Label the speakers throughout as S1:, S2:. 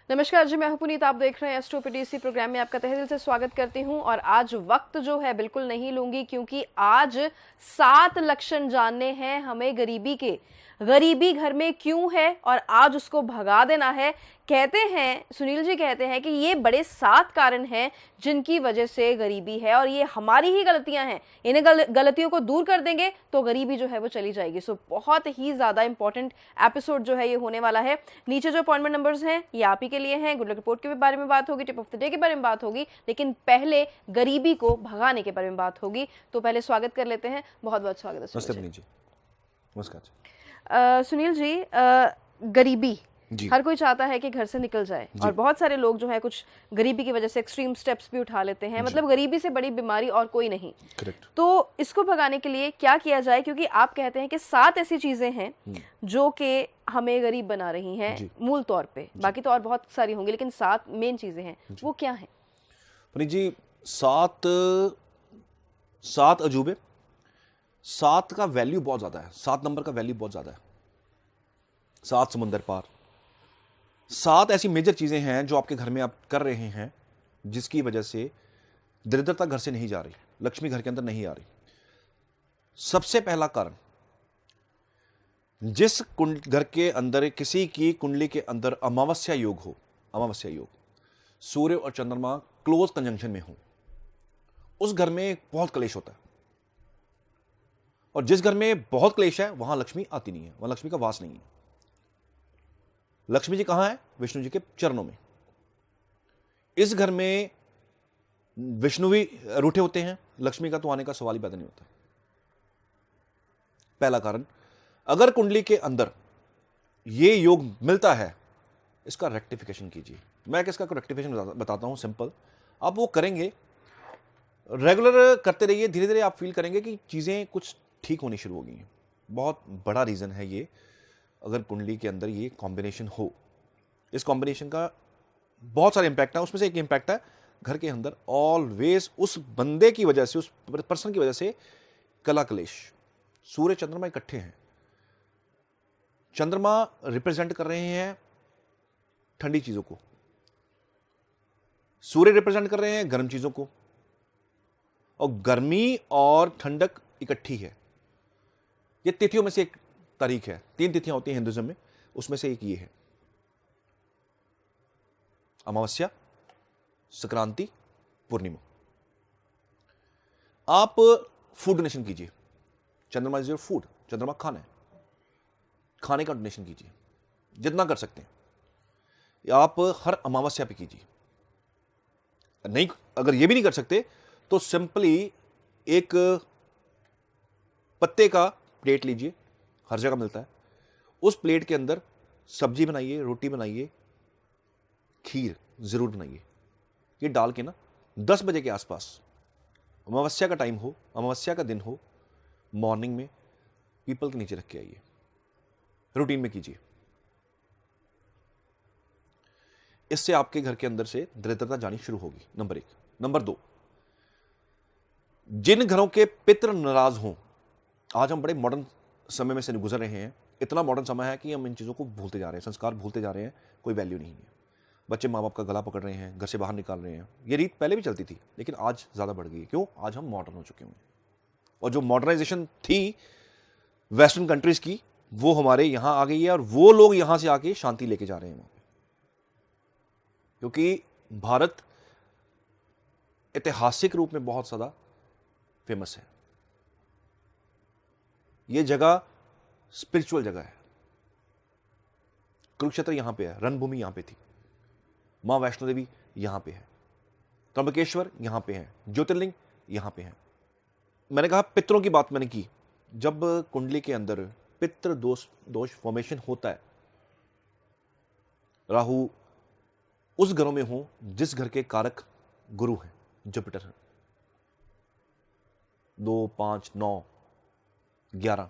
S1: नमस्कार जी, मैं हूं पुनीत। आप देख रहे हैं एस्ट्रो पीडीसी प्रोग्राम में आपका तहे दिल से स्वागत करती हूं। और आज वक्त जो है बिल्कुल नहीं लूंगी, क्योंकि आज 7 लक्षण जानने हैं हमें गरीबी के। गरीबी घर में क्यों है और आज उसको भगा देना है। कहते हैं, सुनील जी कहते हैं कि ये बड़े 7 कारण हैं जिनकी वजह से गरीबी है और ये हमारी ही गलतियां हैं। इन गलतियों को दूर कर देंगे तो गरीबी जो है वो चली जाएगी। सो बहुत ही ज्यादा इंपॉर्टेंट एपिसोड जो है ये होने वाला है। नीचे जो अपॉइंटमेंट नंबर्स हैं ये आप ही के लिए हैं। गुड लक रिपोर्ट के बारे में बात होगी, टिप ऑफ द डे के बारे में बात होगी, लेकिन पहले गरीबी को भगाने के बारे में बात होगी। तो पहले स्वागत कर लेते हैं। बहुत बहुत स्वागत है सुनील जी।
S2: नमस्कार जी।
S1: सुनील जी, गरीबी
S2: जी।
S1: हर कोई चाहता है कि घर से निकल जाए, और बहुत सारे लोग जो है कुछ गरीबी की वजह से एक्सट्रीम स्टेप्स भी उठा लेते हैं। मतलब गरीबी से बड़ी बीमारी और कोई नहीं।
S2: करेक्ट।
S1: तो इसको भगाने के लिए क्या किया जाए, क्योंकि आप कहते हैं कि 7 ऐसी चीजें हैं जो कि हमें गरीब बना रही हैं मूल तौर पे। बाकी तो और बहुत सारी होंगी, लेकिन 7 मेन चीजें हैं, वो क्या है?
S2: पुनीत जी, 7 अजूबे, 7 का वैल्यू बहुत ज्यादा है। 7 नंबर का वैल्यू बहुत ज्यादा है। 7 समंदर पार, 7 ऐसी मेजर चीजें हैं जो आपके घर में आप कर रहे हैं, जिसकी वजह से दरिद्रता घर से नहीं जा रही, लक्ष्मी घर के अंदर नहीं आ रही। सबसे पहला कारण, जिस घर के अंदर किसी की कुंडली के अंदर अमावस्या योग हो, अमावस्या योग, सूर्य और चंद्रमा क्लोज कंजंक्शन में हो, उस घर में बहुत क्लेश होता है। और जिस घर में बहुत क्लेश है वहां लक्ष्मी आती नहीं है, वहां लक्ष्मी का वास नहीं है। लक्ष्मी जी कहां है? विष्णु जी के चरणों में। इस घर में विष्णु भी रूठे होते हैं, लक्ष्मी का तो आने का सवाल ही पैदा नहीं होता। पहला कारण, अगर कुंडली के अंदर ये योग मिलता है, इसका रेक्टिफिकेशन कीजिए। मैं किसका रेक्टिफिकेशन बताता हूं, सिंपल। आप वो करेंगे, रेगुलर करते रहिए, धीरे धीरे आप फील करेंगे कि चीजें कुछ ठीक होनी शुरू हो गई हैं। बहुत बड़ा रीजन है ये। अगर कुंडली के अंदर ये कॉम्बिनेशन हो, इस कॉम्बिनेशन का बहुत सारे इंपैक्ट है। उसमें से एक इंपैक्ट है, घर के अंदर ऑलवेज उस बंदे की वजह से, उस पर्सन की वजह से कला क्लेश। सूर्य चंद्रमा इकट्ठे हैं। चंद्रमा रिप्रेजेंट कर रहे हैं ठंडी चीजों को, सूर्य रिप्रेजेंट कर रहे हैं गर्म चीजों को, और गर्मी और ठंडक इकट्ठी है। ये तिथियों में से एक तारीख है। 3 तिथियां होती हैं हिंदुइज्म में, उसमें से एक ये है, अमावस्या, संक्रांति, पूर्णिमा। आप फूड डोनेशन कीजिए। चंद्रमा इज योर फूड, चंद्रमा खाना है, खाने का डोनेशन कीजिए जितना कर सकते हैं। आप हर अमावस्या पे कीजिए। नहीं, अगर ये भी नहीं कर सकते तो सिंपली एक पत्ते का प्लेट लीजिए, हर जगह मिलता है। उस प्लेट के अंदर सब्जी बनाइए, रोटी बनाइए, खीर जरूर बनाइए। ये डाल के ना 10 बजे के आसपास, अमावस्या का टाइम हो, अमावस्या का दिन हो, मॉर्निंग में पीपल के नीचे रख के आइए, रूटीन में कीजिए। इससे आपके घर के अंदर से दरिद्रता जानी शुरू होगी, नंबर 1। नंबर 2, जिन घरों के पितृ नाराज हों, आज हम बड़े मॉडर्न समय में से गुजर रहे हैं। इतना मॉडर्न समय है कि हम इन चीज़ों को भूलते जा रहे हैं, संस्कार भूलते जा रहे हैं, कोई वैल्यू नहीं है। बच्चे माँ बाप का गला पकड़ रहे हैं, घर से बाहर निकाल रहे हैं। ये रीत पहले भी चलती थी, लेकिन आज ज़्यादा बढ़ गई है। क्यों? आज हम मॉडर्न हो चुके हैं, और जो मॉडर्नाइजेशन थी वेस्टर्न कंट्रीज़ की, वो हमारे यहाँ आ गई है, और वो लोग यहाँ से आके शांति लेके जा रहे हैं वहाँ पे। क्योंकि भारत ऐतिहासिक रूप में बहुत ज़्यादा फेमस है। ये जगह स्पिरिचुअल जगह है। कुरुक्षेत्र यहां पे है, रणभूमि यहां पे थी, मां वैष्णो देवी यहां पे है, त्र्यंबकेश्वर यहां पे है, ज्योतिर्लिंग यहां पे है। मैंने कहा पितरों की बात मैंने की। जब कुंडली के अंदर पितृ दोष फॉर्मेशन होता है, राहु उस घरों में हो जिस घर के कारक गुरु हैं, जुपिटर है, 2, 5, 9, 11,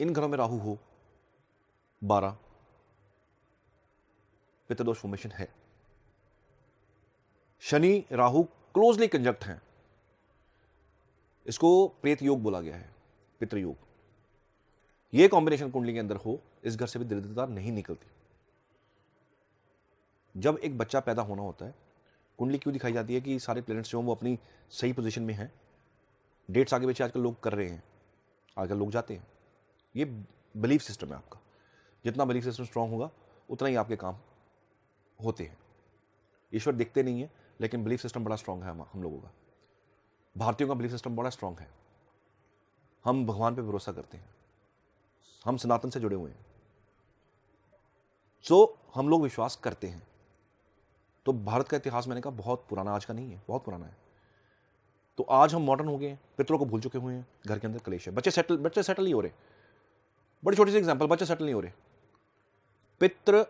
S2: इन घरों में राहु हो, 12, पितृदोष फॉर्मेशन है। शनि राहु क्लोजली कंजक्ट हैं, इसको प्रेत योग बोला गया है, पितृ योग। यह कॉम्बिनेशन कुंडली के अंदर हो, इस घर से भी दरिद्रता नहीं निकलती। जब एक बच्चा पैदा होना होता है, कुंडली क्यों दिखाई जाती है कि सारे प्लैनेट्स जो हैं वो अपनी सही पोजीशन में हैं। डेट्स आगे पीछे आजकल लोग कर रहे हैं, आजकल लोग जाते हैं। ये बिलीफ सिस्टम है आपका। जितना बिलीफ सिस्टम स्ट्रांग होगा उतना ही आपके काम होते हैं। ईश्वर दिखते नहीं है, लेकिन बिलीफ सिस्टम बड़ा स्ट्रांग है हम लोगों का। भारतीयों का बिलीफ सिस्टम बड़ा स्ट्रांग है। हम भगवान पे भरोसा करते हैं, हम सनातन से जुड़े हुए हैं, सो हम लोग विश्वास करते हैं। तो भारत का इतिहास मैंने कहा बहुत पुराना, आज का नहीं है, बहुत पुराना है। तो आज हम मॉडर्न हो गए हैं, पितरों को भूल चुके हुए हैं, घर के अंदर कलेश है, बच्चे सेटल नहीं हो रहे। बड़ी छोटी सी एग्जांपल, बच्चे सेटल नहीं हो रहे। पितृ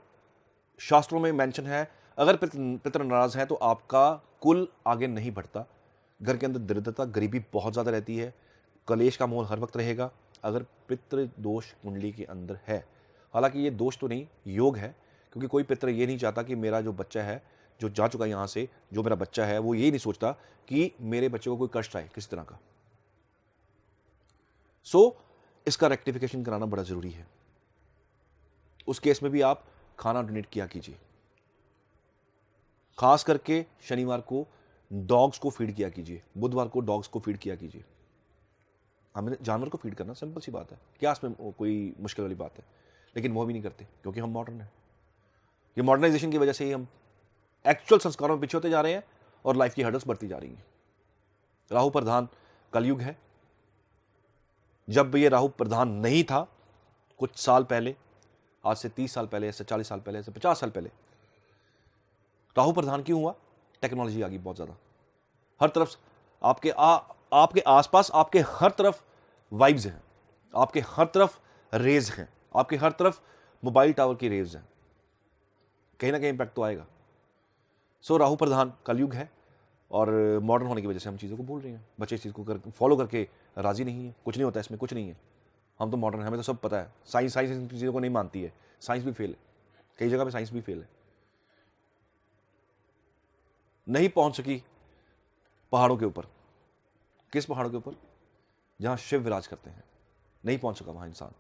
S2: शास्त्रों में मेंशन है, अगर पितृ नाराज हैं तो आपका कुल आगे नहीं बढ़ता। घर के अंदर दरिद्रता, गरीबी बहुत ज्यादा रहती है, कलेश का माहौल हर वक्त रहेगा अगर पितृ दोष कुंडली के अंदर है। हालांकि ये दोष तो नहीं, योग है, क्योंकि कोई पितृ ये नहीं चाहता कि मेरा जो बच्चा है, जो जा चुका है यहाँ से, जो मेरा बच्चा है, वो ये नहीं सोचता कि मेरे बच्चे को कोई कष्ट आए किसी तरह का। सो इसका रेक्टिफिकेशन कराना बड़ा जरूरी है। उस केस में भी आप खाना डोनेट किया कीजिए। खास करके शनिवार को डॉग्स को फीड किया कीजिए, बुधवार को डॉग्स को फीड किया कीजिए। हमें जानवर को फीड करना सिंपल सी बात है, क्या इसमें कोई मुश्किल वाली बात है? लेकिन वो भी नहीं करते क्योंकि हम मॉडर्न हैं। ये मॉडर्नाइजेशन की वजह से ही हम एक्चुअल संस्कारों में पीछे होते जा रहे हैं और लाइफ की हर्डल्स बढ़ती जा रही हैं। राहु प्रधान कलयुग है। जब ये राहु प्रधान नहीं था कुछ साल पहले, आज से 30 साल पहले, ऐसे 40 साल पहले, ऐसे 50 साल पहले, राहु प्रधान क्यों हुआ? टेक्नोलॉजी आ गई बहुत ज्यादा। हर तरफ आपके आसपास, आपके हर तरफ वाइब्स हैं, आपके हर तरफ रेज हैं, आपके हर तरफ मोबाइल टावर की रेज हैं। कहीं ना कहीं इंपैक्ट तो आएगा। सो राहु प्रधान कलयुग है और मॉडर्न होने की वजह से हम चीज़ों को भूल रहे हैं। बच्चे इस चीज़ को फॉलो करके राजी नहीं है। कुछ नहीं होता इसमें, कुछ नहीं है। हम तो मॉडर्न हैं, हमें तो सब पता है। साइंस इन चीज़ों को नहीं मानती है। साइंस भी फेल है, कई जगह पे साइंस भी फेल है। नहीं पहुंच सकी पहाड़ों के ऊपर। किस पहाड़ों के ऊपर? जहां शिव विराज करते हैं, नहीं पहुंच सका वहां इंसान।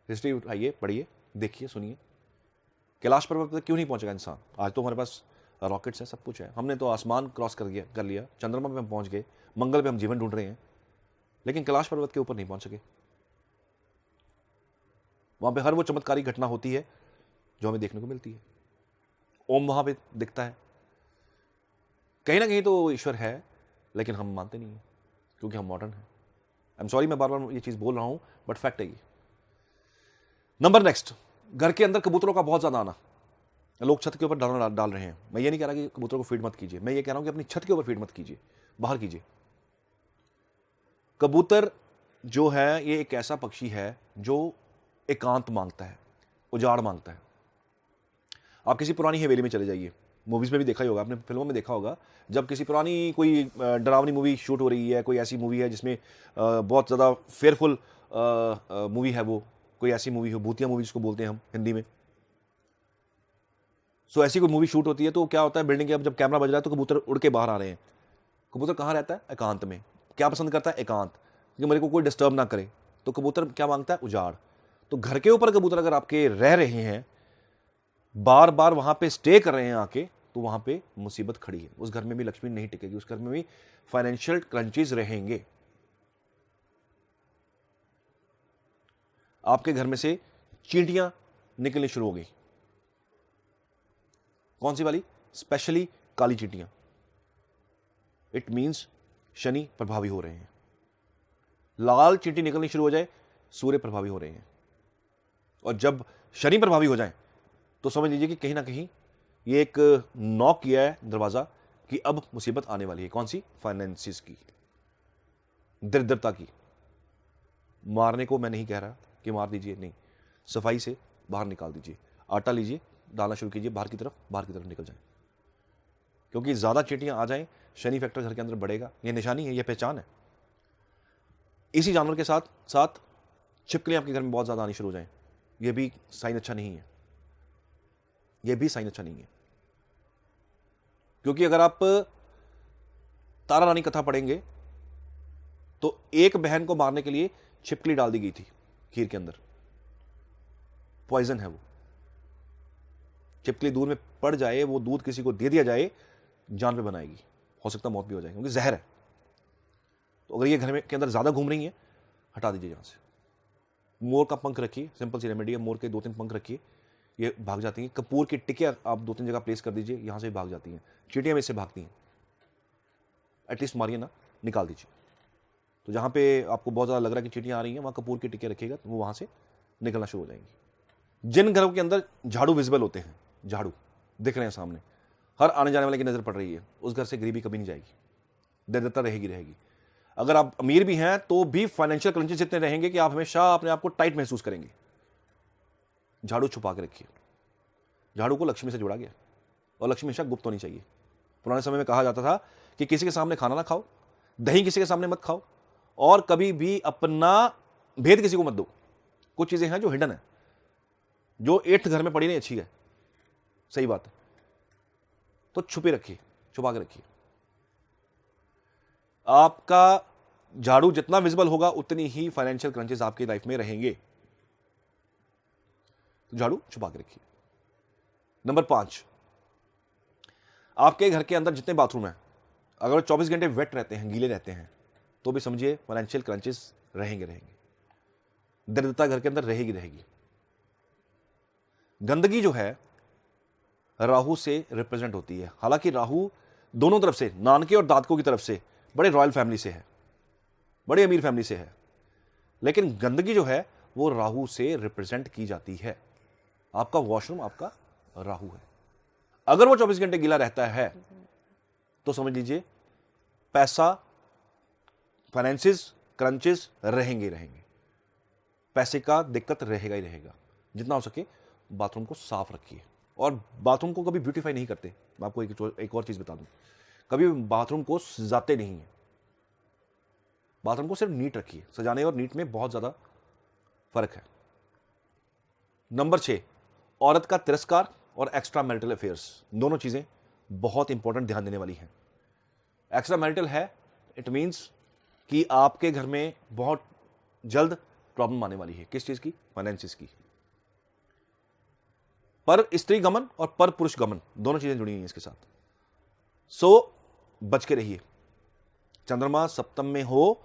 S2: हिस्ट्री उठाइए, पढ़िए, देखिए, सुनिए। कैलाश पर्वत पर क्यों नहीं पहुंचेगा इंसान? आज तो हमारे पास रॉकेट्स है, सब कुछ है। हमने तो आसमान क्रॉस कर लिया, चंद्रमा पे हम पहुंच गए, मंगल पे हम जीवन ढूंढ रहे हैं, लेकिन कैलाश पर्वत के ऊपर नहीं पहुंच सके। वहां पे हर वो चमत्कारी घटना होती है जो हमें देखने को मिलती है। ओम वहां पे दिखता है। कहीं ना कहीं तो ईश्वर है, लेकिन हम मानते नहीं है क्योंकि हम मॉडर्न हैं। आई एम सॉरी, मैं बार बार ये चीज बोल रहा हूं, बट फैक्ट है ये। नंबर नेक्स्ट, घर के अंदर कबूतरों का बहुत ज्यादा आना। लोग छत के ऊपर दाना डाल रहे हैं। मैं ये नहीं कह रहा कि कबूतरों को फीड मत कीजिए, मैं ये कह रहा हूं कि अपनी छत के ऊपर फीड मत कीजिए, बाहर कीजिए। कबूतर जो है ये एक ऐसा पक्षी है जो एकांत मांगता है, उजाड़ मांगता है। आप किसी पुरानी हवेली में चले जाइए, मूवीज में भी देखा ही होगा आपने, फिल्मों में देखा होगा, जब किसी पुरानी कोई डरावनी मूवी शूट हो रही है, कोई ऐसी मूवी है जिसमें बहुत ज़्यादा फेयरफुल मूवी है, वो कोई ऐसी मूवी हो, भूतिया मूवी जिसको बोलते हैं हम हिंदी में। सो ऐसी कोई मूवी शूट होती है तो क्या होता है, बिल्डिंग के अब जब कैमरा बज रहा है तो कबूतर उड़ के बाहर आ रहे हैं। कबूतर कहाँ रहता है? एकांत में। क्या पसंद करता है? एकांत, कि मेरे को कोई डिस्टर्ब ना करे। तो कबूतर क्या मांगता है? उजाड़। तो घर के ऊपर कबूतर अगर आपके रह रहे हैं, बार बार वहां पे स्टे कर रहे हैं आके, तो वहां पे मुसीबत खड़ी है। उस घर में भी लक्ष्मी नहीं टिकेगी, उस घर में भी फाइनेंशियल क्रंचेस रहेंगे। आपके घर में से चींटियां निकलनी शुरू हो गई। कौन सी वाली? स्पेशली काली चींटियां। इट मींस शनि प्रभावी हो रहे हैं। लाल चींटी निकलनी शुरू हो जाए, सूर्य प्रभावी हो रहे हैं। और जब शनि प्रभावी हो जाए तो समझ लीजिए कि कहीं ना कहीं ये एक नॉक किया है दरवाजा कि अब मुसीबत आने वाली है। कौन सी? फाइनेंसिस की, दरिद्रता की। मारने को मैं नहीं कह रहा कि मार दीजिए, नहीं, सफाई से बाहर निकाल दीजिए। आटा लीजिए, डालना शुरू कीजिए बाहर की तरफ निकल जाए। क्योंकि ज्यादा चींटियां आ जाएं, शनि फैक्टर घर के अंदर बढ़ेगा। यह निशानी है, यह पहचान है। इसी जानवर के साथ साथ छिपकलियां आपके घर में बहुत ज्यादा आनी शुरू हो जाएं, यह भी साइन अच्छा नहीं है। यह भी साइन अच्छा नहीं है। क्योंकि अगर आप तारा रानी कथा पढ़ेंगे तो एक बहन को मारने के लिए छिपकली डाल दी गई थी खीर के अंदर। पॉइजन है वो। छिपकली दूध में पड़ जाए, वो दूध किसी को दे दिया जाए, जान पे बनाएगी, हो सकता है मौत भी हो जाए, क्योंकि जहर है। तो अगर ये घर में के अंदर ज़्यादा घूम रही हैं, हटा दीजिए यहाँ से। मोर का पंख रखिए, सिंपल सी रेमेडी है, मोर के 2-3 पंख रखिए, ये भाग जाती हैं। कपूर की टिकिया आप 2-3 जगह प्लेस कर दीजिए, यहाँ से भाग जाती हैं। चींटियाँ भी इससे भागती हैं, एटलीस्ट मारिए ना, निकाल दीजिए। तो जहाँ पे आपको बहुत ज़्यादा लग रहा है कि चींटियाँ आ रही हैं, वहाँ कपूर की टिकिया रखिएगा, तो वो वहाँ से निकलना शुरू हो जाएंगी। जिन घरों के अंदर झाड़ू विजिबल होते हैं, झाड़ू दिख रहे हैं सामने, हर आने जाने वाले की नज़र पड़ रही है, उस घर से गरीबी कभी नहीं जाएगी, दरिद्रता रहेगी। अगर आप अमीर भी हैं तो भी फाइनेंशियल क्रंचेस इतने रहेंगे कि आप हमेशा अपने आप को टाइट महसूस करेंगे। झाड़ू छुपा के रखिए। झाड़ू को लक्ष्मी से जोड़ा गया, और लक्ष्मी हमेशा गुप्त होनी चाहिए। पुराने समय में कहा जाता था कि किसी के सामने खाना ना खाओ, दही किसी के सामने मत खाओ, और कभी भी अपना भेद किसी को मत दो। कुछ चीजें हैं जो हिडन है, जो 8th घर में पड़ी नहीं अच्छी है, सही बात है, तो छुपे रखिए, छुपा के रखिए। आपका झाड़ू जितना विजिबल होगा उतनी ही फाइनेंशियल क्रंचेस आपकी लाइफ में रहेंगे। तो झाड़ू छुपा के रखिए। नंबर 5, आपके घर के अंदर जितने बाथरूम हैं, अगर 24 घंटे वेट रहते हैं, गीले रहते हैं, तो भी समझिए फाइनेंशियल क्रंचेस रहेंगे। दरिद्रता घर के अंदर रहेगी। गंदगी जो है राहु से रिप्रेजेंट होती है। हालांकि राहु दोनों तरफ से, नानके और दादकों की तरफ से, बड़े रॉयल फैमिली से है, बड़े अमीर फैमिली से है, लेकिन गंदगी जो है वो राहु से रिप्रेजेंट की जाती है। आपका वॉशरूम आपका राहु है। अगर वो 24 घंटे गीला रहता है तो समझ लीजिए पैसा, फाइनेंसिस क्रंचेस रहेंगे। पैसे का दिक्कत रहेगा। जितना हो सके बाथरूम को साफ रखिए, और बाथरूम को कभी ब्यूटीफाई नहीं करते। मैं आपको एक और चीज बता दूं, कभी बाथरूम को सजाते नहीं है, बाथरूम को सिर्फ नीट रखिए। सजाने और नीट में बहुत ज्यादा फर्क है। नंबर 6, औरत का तिरस्कार और एक्स्ट्रा मैरिटल अफेयर्स, दोनों चीजें बहुत इंपॉर्टेंट, ध्यान देने वाली हैं। एक्स्ट्रा मैरिटल है, इट मींस कि आपके घर में बहुत जल्द प्रॉब्लम आने वाली है। किस चीज की? फाइनेंसिस की। पर स्त्री गमन और पर पुरुष गमन, दोनों चीजें जुड़ी हुई हैं इसके साथ। सो बच के रहिए। चंद्रमा सप्तम में हो,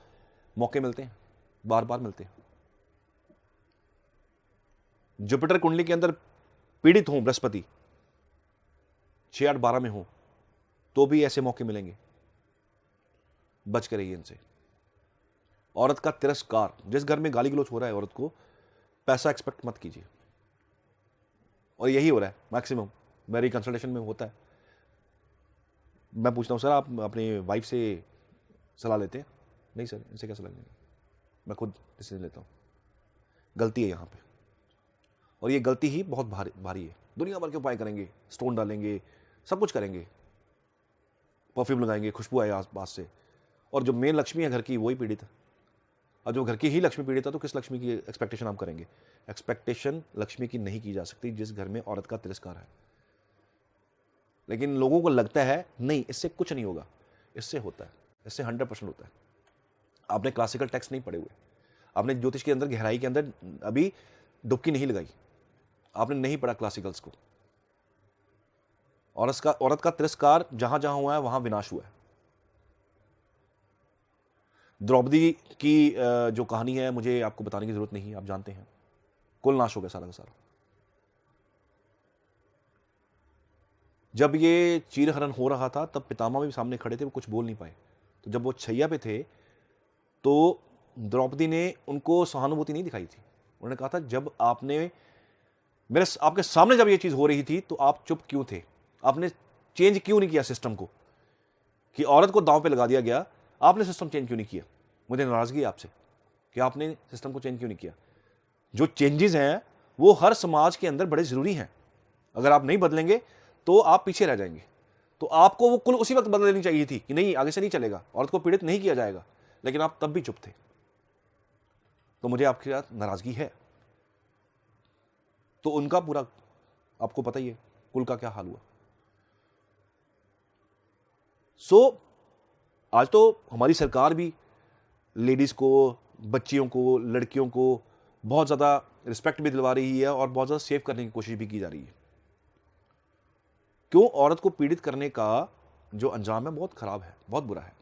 S2: मौके मिलते हैं, बार बार मिलते हैं। जुपिटर कुंडली के अंदर पीड़ित हो बृहस्पति, 6, 8, 12 में हो, तो भी ऐसे मौके मिलेंगे, बच के रहिए इनसे। औरत का तिरस्कार, जिस घर में गाली गलौज हो रहा है औरत को, पैसा एक्सपेक्ट मत कीजिए। और यही हो रहा है मैक्सिमम, मेरी कंसल्टेशन में होता है। मैं पूछता हूं, सर आप अपनी वाइफ से सलाह लेते हैं? नहीं सर, इनसे क्या सलाह लेंगे, मैं खुद डिसीजन लेता हूं। गलती है यहाँ पे, और ये गलती ही बहुत भारी है। दुनिया भर के उपाय करेंगे, स्टोन डालेंगे, सब कुछ करेंगे, परफ्यूम लगाएंगे, खुशबू आए आसपास से, और जो मेन लक्ष्मी है घर की वही पीड़ित है। और जो घर की ही लक्ष्मी पीड़ित है, तो किस लक्ष्मी की एक्सपेक्टेशन आप करेंगे? एक्सपेक्टेशन लक्ष्मी की नहीं की जा सकती जिस घर में औरत का तिरस्कार है। लेकिन लोगों को लगता है नहीं, इससे कुछ नहीं होगा। इससे होता है, इससे 100% होता है। आपने क्लासिकल टेक्स्ट नहीं पढ़े हुए, आपने ज्योतिष के अंदर गहराई के अंदर अभी डुबकी नहीं लगाई, आपने नहीं पढ़ा क्लासिकल्स को। औरत का तिरस्कार जहां जहां हुआ है वहां विनाश हुआ है। द्रौपदी की जो कहानी है, मुझे आपको बताने की जरूरत नहीं, आप जानते हैं, कुल नाश हो गया सारा का सारा। जब ये चीरहरण हो रहा था तब पितामह भी सामने खड़े थे, वो कुछ बोल नहीं पाए। तो जब वो छैया पे थे तो द्रौपदी ने उनको सहानुभूति नहीं दिखाई थी। उन्होंने कहा था जब आपके सामने जब ये चीज हो रही थी तो आप चुप क्यों थे? आपने चेंज क्यों नहीं किया सिस्टम को? कि औरत को दांव पे लगा दिया गया, आपने सिस्टम चेंज क्यों नहीं किया? मुझे नाराजगी है आपसे कि आपने सिस्टम को चेंज क्यों नहीं किया। जो चेंजेस हैं वो हर समाज के अंदर बड़े जरूरी हैं। अगर आप नहीं बदलेंगे तो आप पीछे रह जाएंगे। तो आपको वो कुल उसी वक्त बदल देनी चाहिए थी कि नहीं, आगे से नहीं चलेगा, औरत को पीड़ित नहीं किया जाएगा, लेकिन आप तब भी चुप थे। तो मुझे आपके साथ नाराजगी है। तो उनका पूरा आपको पता ही है कुल का क्या हाल हुआ। आज तो हमारी सरकार भी लेडीज को, बच्चियों को, लड़कियों को बहुत ज्यादा रिस्पेक्ट भी दिलवा रही है और बहुत ज्यादा सेव करने की कोशिश भी की जा रही है। क्यों? औरत को पीड़ित करने का जो अंजाम है बहुत खराब है, बहुत बुरा है।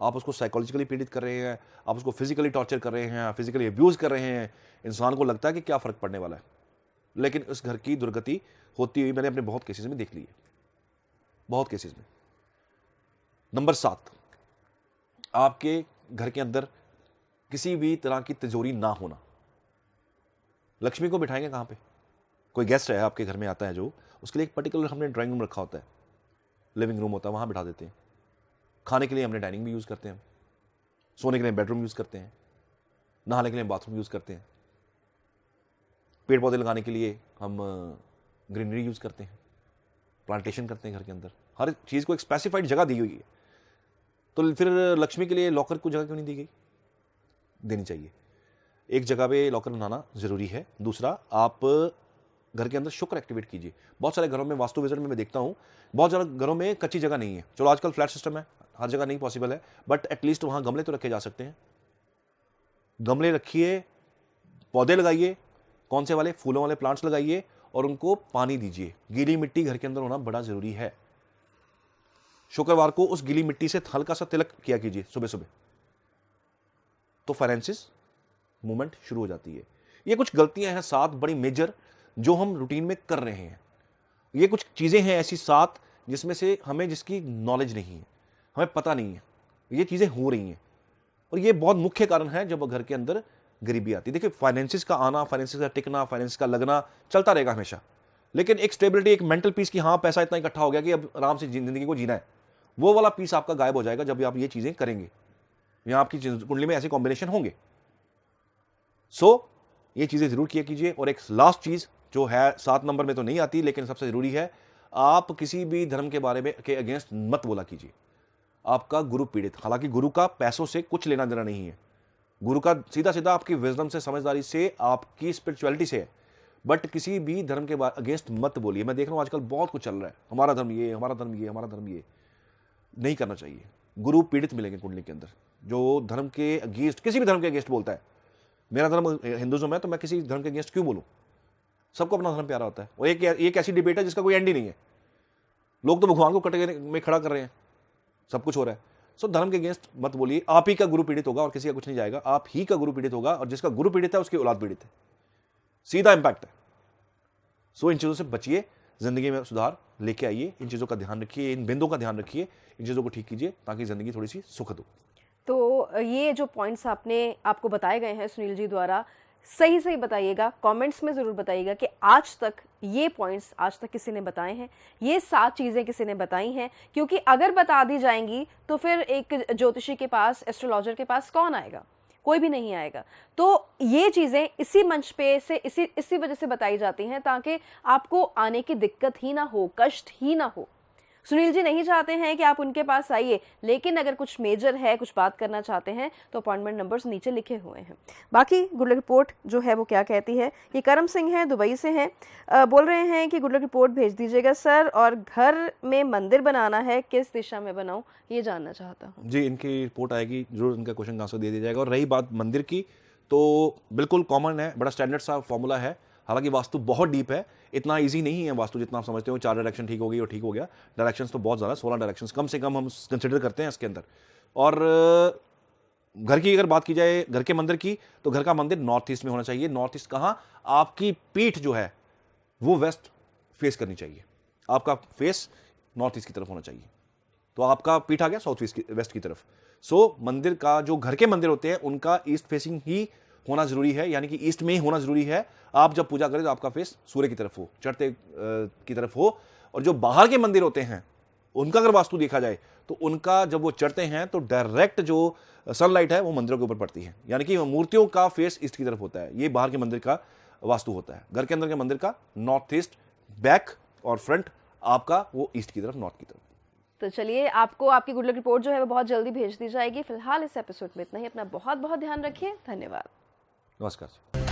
S2: आप उसको साइकोलॉजिकली पीड़ित कर रहे हैं, आप उसको फिजिकली टॉर्चर कर रहे हैं, फिजिकली अब्यूज कर रहे हैं। इंसान को लगता है कि क्या फर्क पड़ने वाला है, लेकिन उस घर की दुर्गति होती हुई मैंने अपने बहुत केसेस में देख ली है, बहुत केसेस में। नंबर 7, आपके घर के अंदर किसी भी तरह की तिजोरी ना होना। लक्ष्मी को बिठाएंगे कहां पे? कोई गेस्ट है आपके घर में आता है जो, उसके लिए एक पर्टिकुलर हमने ड्राइंग रूम रखा होता है, लिविंग रूम होता है, वहां बिठा देते हैं। खाने के लिए हमने डाइनिंग भी यूज करते हैं, सोने के लिए बेडरूम यूज करते हैं, नहाने के लिए बाथरूम यूज करते हैं, पेड़ पौधे लगाने के लिए हम ग्रीनरी यूज करते हैं, प्लांटेशन करते हैं घर के अंदर। हर चीज को एक स्पेसिफाइड जगह दी हुई है। तो फिर लक्ष्मी के लिए लॉकर को जगह क्यों नहीं दी गई? देनी चाहिए। एक जगह पे लॉकर बनाना जरूरी है। दूसरा, आप घर के अंदर शुक्र एक्टिवेट कीजिए। बहुत सारे घरों में वास्तु विजिट में मैं देखता हूं, बहुत सारे घरों में कच्ची जगह नहीं है। चलो आजकल फ्लैट सिस्टम है, हर जगह नहीं पॉसिबल है, बट एटलीस्ट वहां गमले तो रखे जा सकते हैं। गमले रखिए, पौधे लगाइए, कौन से वाले? फूलों वाले प्लांट्स लगाइए और उनको पानी दीजिए। गीली मिट्टी घर के अंदर होना बड़ा जरूरी है। शुक्रवार को उस गीली मिट्टी से हल्का सा तिलक किया कीजिए सुबह सुबह, तो फाइनेंसिस मूवमेंट शुरू हो जाती है। ये कुछ गलतियां हैं 7 बड़ी मेजर जो हम रूटीन में कर रहे हैं। ये कुछ चीजें हैं ऐसी 7 जिसमें से हमें जिसकी नॉलेज नहीं है, हमें पता नहीं है, ये चीजें हो रही हैं और ये बहुत मुख्य कारण है जब घर के अंदर गरीबी आती है। देखिए, फाइनेंसिस का आना, फाइनेंसिस का टिकना, फाइनेंसिस का लगना चलता रहेगा हमेशा, लेकिन एक स्टेबिलिटी, एक मेंटल पीस की हाँ पैसा इतना इकट्ठा हो गया कि अब आराम से जिंदगी को जीना है, वो वाला पीस आपका गायब हो जाएगा जब आप ये चीजें करेंगे या आपकी कुंडली में ऐसे कॉम्बिनेशन होंगे। सो ये चीजें जरूर किया कीजिए। और एक लास्ट चीज जो है 7 नंबर में तो नहीं आती लेकिन सबसे जरूरी है, आप किसी भी धर्म के बारे में के अगेंस्ट मत बोला कीजिए। आपका गुरु पीड़ित, हालांकि गुरु का पैसों से कुछ लेना देना नहीं है, गुरु का सीधा सीधा आपकी विजडम से, समझदारी से, आपकी स्पिरिचुअलिटी से है, बट किसी भी धर्म के अगेंस्ट मत बोलिए। मैं देख रहा हूं आजकल बहुत कुछ चल रहा है, हमारा धर्म ये, हमारा धर्म ये, हमारा धर्म ये। नहीं करना चाहिए। गुरु पीड़ित मिलेंगे कुंडली के अंदर जो धर्म के अगेंस्ट, किसी भी धर्म के अगेंस्ट बोलता है। मेरा धर्म हिंदुज्म है तो मैं किसी धर्म के अगेंस्ट क्यों बोलूं? सबको अपना धर्म प्यारा होता है। और एक ऐसी डिबेट है जिसका कोई एंड ही नहीं है। लोग तो भगवान को कटघरे में खड़ा कर रहे हैं, सब कुछ हो रहा है। सो धर्म के अगेंस्ट मत बोलिए। आप ही का गुरु पीड़ित होगा और किसी का कुछ नहीं जाएगा। आप ही का गुरु पीड़ित होगा और जिसका गुरु पीड़ित है उसकी औलाद पीड़ित है, सीधा इंपैक्ट है। सो इन चीजों से बचिए, जिंदगी में सुधार लेके आइए। इन चीजों का ध्यान रखिए, इन बिंदुओं का ध्यान रखिए, इन चीजों को ठीक कीजिए ताकि जिंदगी थोड़ी सी सुखद हो।
S1: तो ये जो पॉइंट्स आपको बताए गए हैं सुनील जी द्वारा, सही सही बताइएगा, कमेंट्स में ज़रूर बताइएगा कि आज तक ये पॉइंट्स आज तक किसी ने बताए हैं, ये 7 चीज़ें किसी ने बताई हैं। क्योंकि अगर बता दी जाएंगी तो फिर एक ज्योतिषी के पास, एस्ट्रोलॉजर के पास कौन आएगा? कोई भी नहीं आएगा। तो ये चीज़ें इसी मंच पे से इसी वजह से बताई जाती हैं ताकि आपको आने की दिक्कत ही ना हो, कष्ट ही ना हो। सुनील जी नहीं चाहते हैं कि आप उनके पास आइए, लेकिन अगर कुछ मेजर है, कुछ बात करना चाहते हैं तो अपॉइंटमेंट नंबर्स नीचे लिखे हुए हैं। बाकी गुड लक रिपोर्ट जो है वो क्या कहती है, ये करम सिंह हैं, दुबई से हैं, बोल रहे हैं कि गुड लक रिपोर्ट भेज दीजिएगा सर, और घर में मंदिर बनाना है, किस दिशा में बनाऊं, ये जानना चाहता हूँ।
S2: जी, इनकी रिपोर्ट आएगी, जरूर इनका क्वेश्चन आंसर दे दिया जाएगा। और रही बात मंदिर की, तो बिल्कुल कॉमन है, बड़ा स्टैंडर्ड सा फॉर्मूला है। हालांकि वास्तु बहुत डीप है, इतना इजी नहीं है वास्तु जितना आप समझते हो। 4 डायरेक्शन ठीक हो गई और ठीक हो गया, डायरेक्शंस तो बहुत ज़्यादा, 16 डायरेक्शंस कम से कम हम कंसिडर करते हैं इसके अंदर। और घर की अगर बात की जाए, घर के मंदिर की, तो घर का मंदिर नॉर्थ ईस्ट में होना चाहिए। नॉर्थ ईस्ट कहाँ? आपकी पीठ जो है वो वेस्ट फेस करनी चाहिए, आपका फेस नॉर्थ ईस्ट की तरफ होना चाहिए। तो आपका पीठ आ गया साउथ वेस्ट की तरफ। सो मंदिर का, जो घर के मंदिर होते हैं उनका ईस्ट फेसिंग ही होना जरूरी है, यानी कि ईस्ट में ही होना जरूरी है। आप जब पूजा करें तो आपका फेस सूर्य की तरफ हो, चढ़ते की तरफ हो। और जो बाहर के मंदिर होते हैं उनका अगर वास्तु देखा जाए तो उनका जब वो चढ़ते हैं तो डायरेक्ट जो सनलाइट है वो मंदिरों के ऊपर पड़ती है, यानी कि मूर्तियों का फेस ईस्ट की तरफ होता है। ये बाहर के मंदिर का वास्तु होता है। घर के अंदर के मंदिर का नॉर्थ ईस्ट, बैक और फ्रंट आपका वो ईस्ट की तरफ, नॉर्थ की तरफ।
S1: तो चलिए, आपको आपकी गुड लक रिपोर्ट जो है वो बहुत जल्दी भेज दी जाएगी। फिलहाल इस एपिसोड में इतना ही। अपना बहुत बहुत ध्यान रखिए। धन्यवाद।
S2: नमस्कार।